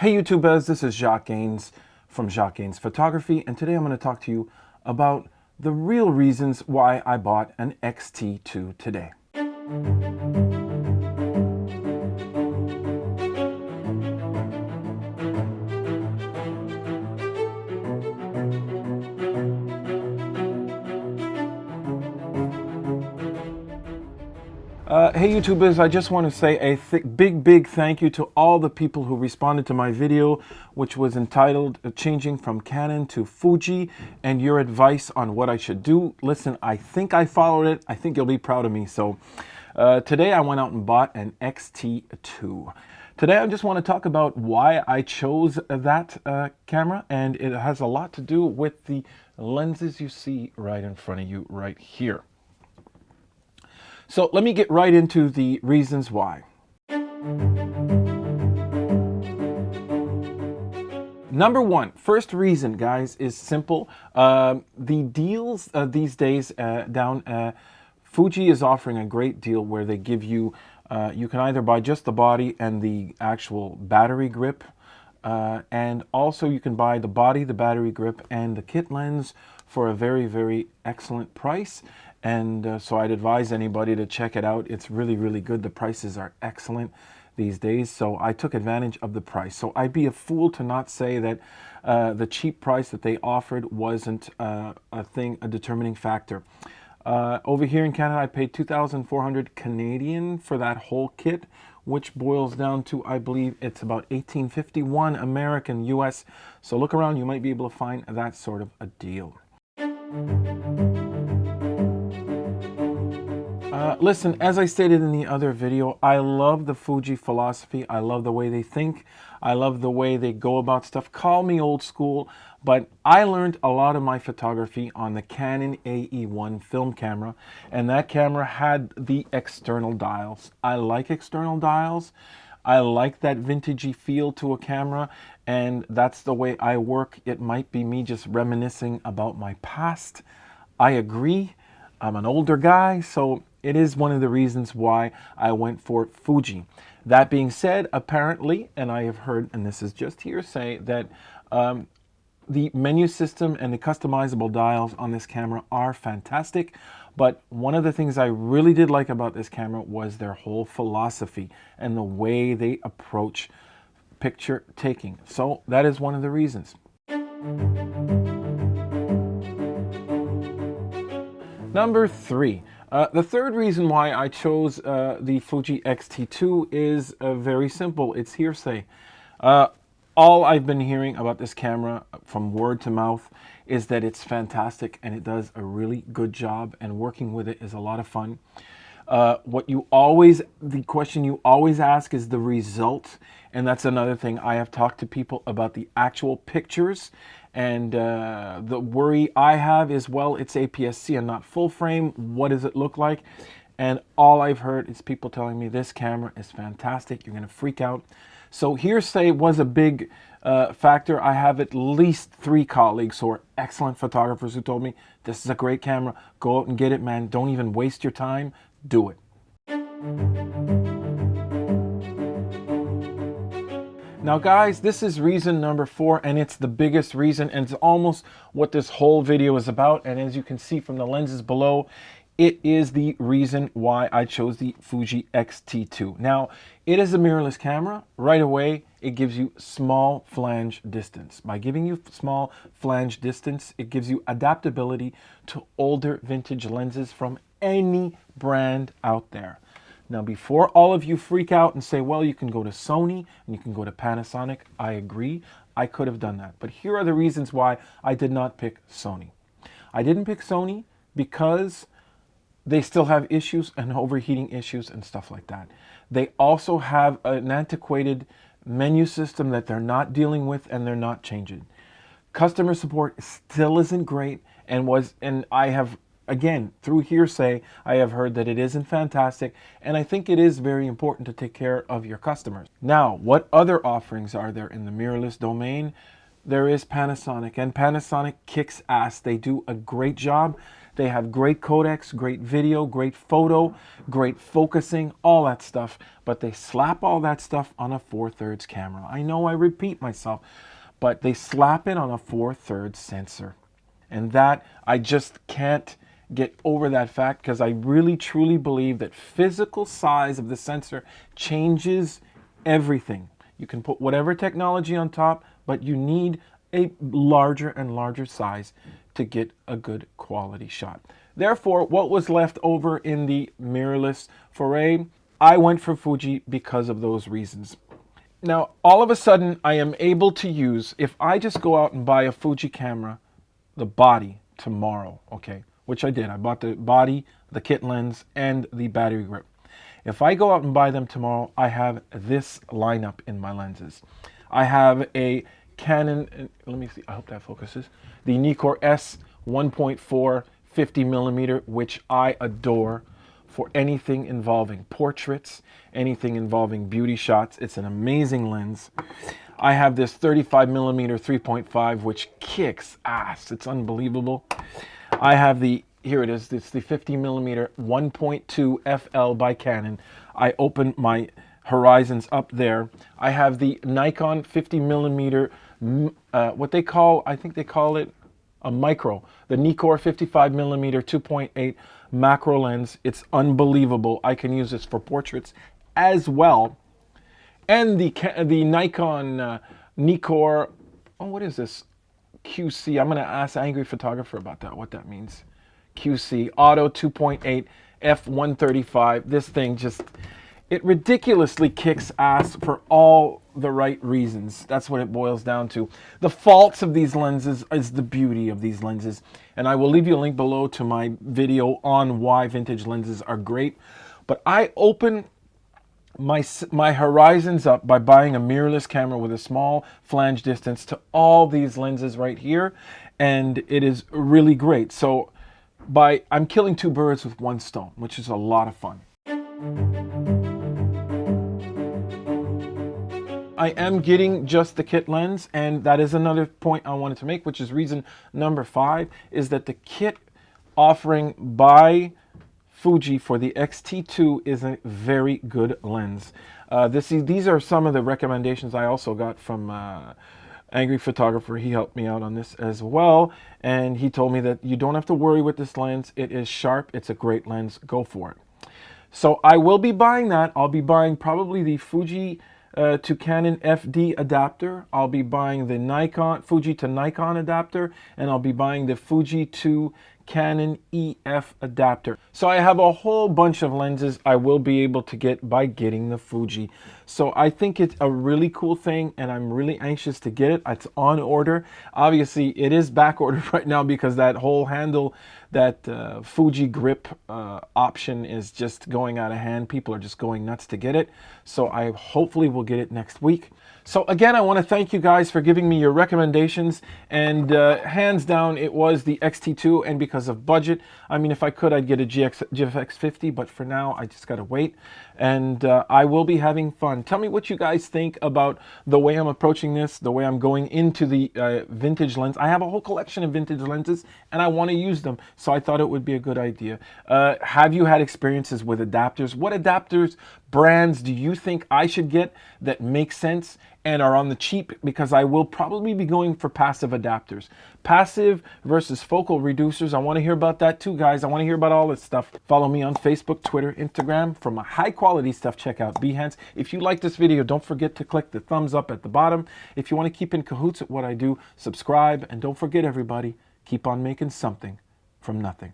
Hey YouTubers, this is Jacques Gaines from Jacques Gaines Photography, and today I'm going to talk to you about the real reasons why I bought an X-T2 today. Hey YouTubers, I just want to say a big thank you to all the people who responded to my video, which was entitled Changing from Canon to Fuji and your advice on what I should do. Listen, I think I followed it. I think you'll be proud of me. So today I went out and bought an X-T2. Today I just want to talk about why I chose that camera, and it has a lot to do with the lenses you see right in front of you right here. So let me get right into the reasons why. Number one, first reason, guys, is simple. The deals these days Fuji is offering a great deal where they give you, you can either buy just the body and the actual battery grip, and also you can buy the body, the battery grip, and the kit lens for a very excellent price. And so I'd advise anybody to check it out. It's really good. The prices are excellent these days, so I took advantage of the price. So I'd be a fool to not say that the cheap price that they offered wasn't a determining factor. Over here in Canada, I paid 2,400 Canadian for that whole kit, which boils down to, I believe, it's about 1851 American US. So look around, you might be able to find that sort of a deal. Listen, as I stated in the other video, I love the Fuji philosophy. I love the way they think. I love the way they go about stuff. Call me old school, but I learned a lot of my photography on the Canon AE1 film camera, and that camera had the external dials. I like external dials. I like that vintagey feel to a camera, and that's the way I work. It might be me just reminiscing about my past. I agree. I'm an older guy, so it is one of the reasons why I went for Fuji. That being said, apparently, and I have heard, and this is just hearsay, that the menu system and the customizable dials on this camera are fantastic. But one of the things I really did like about this camera was their whole philosophy and the way they approach picture taking. So that is one of the reasons. Number three. The third reason why I chose the Fuji X-T2 is very simple. It's hearsay. All I've been hearing about this camera from word to mouth is that it's fantastic and it does a really good job, and working with it is a lot of fun. The question you always ask is the result, and that's another thing. I have talked to people about the actual pictures, and the worry I have is, well, it's APS-C and not full frame. What does it look like? And all I've heard is people telling me this camera is fantastic. You're going to freak out. So hearsay was a big factor. I have at least 3 colleagues who are excellent photographers who told me, this is a great camera. Go out and get it, man. Don't even waste your time. Do it. Now guys, this is reason number 4, and it's the biggest reason, and it's almost what this whole video is about. And as you can see from the lenses below, it is the reason why I chose the Fuji X-T2. Now, it is a mirrorless camera. Right away, it gives you small flange distance. By giving you small flange distance, it gives you adaptability to older vintage lenses from any brand out there. Now, before all of you freak out and say, well, you can go to Sony and you can go to Panasonic, I agree. I could have done that. But here are the reasons why I did not pick Sony. I didn't pick Sony because they still have issues and overheating issues and stuff like that. They also have an antiquated menu system that they're not dealing with and they're not changing. Customer support still isn't great, and I have, again, through hearsay, I have heard that it isn't fantastic, and I think it is very important to take care of your customers. Now, what other offerings are there in the mirrorless domain? There is Panasonic, and Panasonic kicks ass. They do a great job. They have great codecs, great video, great photo, great focusing, all that stuff. But they slap all that stuff on a 4/3 camera. I know I repeat myself, but they slap it on a 4/3 sensor. And that, I just can't get over that fact, because I really truly believe that physical size of the sensor changes everything. You can put whatever technology on top, but you need a larger and larger size to get a good quality shot. Therefore, what was left over in the mirrorless foray, I went for Fuji because of those reasons. Now, all of a sudden, I am able to use, if I just go out and buy a Fuji camera, the body tomorrow, okay, which I did. I bought the body, the kit lens, and the battery grip. If I go out and buy them tomorrow, I have this lineup in my lenses. I have a Canon, let me see, I hope that focuses, the Nikkor S 1.4 50mm, which I adore for anything involving portraits, anything involving beauty shots. It's an amazing lens. I have this 35mm 3.5, which kicks ass. It's unbelievable. I have the, here it is, it's the 50mm 1.2 FL by Canon. I open my horizons up there. I have the Nikon 50mm, what they call, I think they call it a micro, the Nikkor 55mm 2.8 macro lens. It's unbelievable. I can use this for portraits as well. And the Nikon Nikkor, oh, what is this? QC. I'm going to ask Angry Photographer about that, what that means. QC Auto 2.8 f135. This thing just, it ridiculously kicks ass for all the right reasons. That's what it boils down to. The faults of these lenses is the beauty of these lenses. And I will leave you a link below to my video on why vintage lenses are great. But I open my horizons up by buying a mirrorless camera with a small flange distance to all these lenses right here, and it is really great. So I'm killing two birds with one stone, which is a lot of fun. I am getting just the kit lens, and that is another point I wanted to make, which is reason number 5, is that the kit offering by Fuji for the X-T2 is a very good lens. These are some of the recommendations I also got from Angry Photographer. He helped me out on this as well, and he told me that you don't have to worry with this lens. It is sharp. It's a great lens. Go for it. So I will be buying that. I'll be buying probably the Fuji to Canon FD adapter. I'll be buying the Nikon Fuji to Nikon adapter, and I'll be buying the Fuji to Canon EF adapter. So I have a whole bunch of lenses I will be able to get by getting the Fuji. So I think it's a really cool thing, and I'm really anxious to get it. It's on order. Obviously, it is back ordered right now because that whole handle, that Fuji grip option is just going out of hand. People are just going nuts to get it. So I hopefully will get it next week. So again, I want to thank you guys for giving me your recommendations, and hands down it was the X-T2, and because of budget, I mean, if I could, I'd get a GFX 50, but for now I just gotta wait, and I will be having fun. Tell me what you guys think about the way I'm approaching this, the way I'm going into the vintage lens. I have a whole collection of vintage lenses and I want to use them, so I thought it would be a good idea. Have you had experiences with adapters? What adapters, brands do you think I should get that make sense and are on the cheap? Because I will probably be going for passive adapters. Passive versus focal reducers. I want to hear about that too, guys. I want to hear about all this stuff. Follow me on Facebook, Twitter, Instagram. For my high quality stuff, check out Behance. If you like this video, don't forget to click the thumbs up at the bottom. If you want to keep in cahoots at what I do, subscribe. And don't forget, everybody, keep on making something from nothing.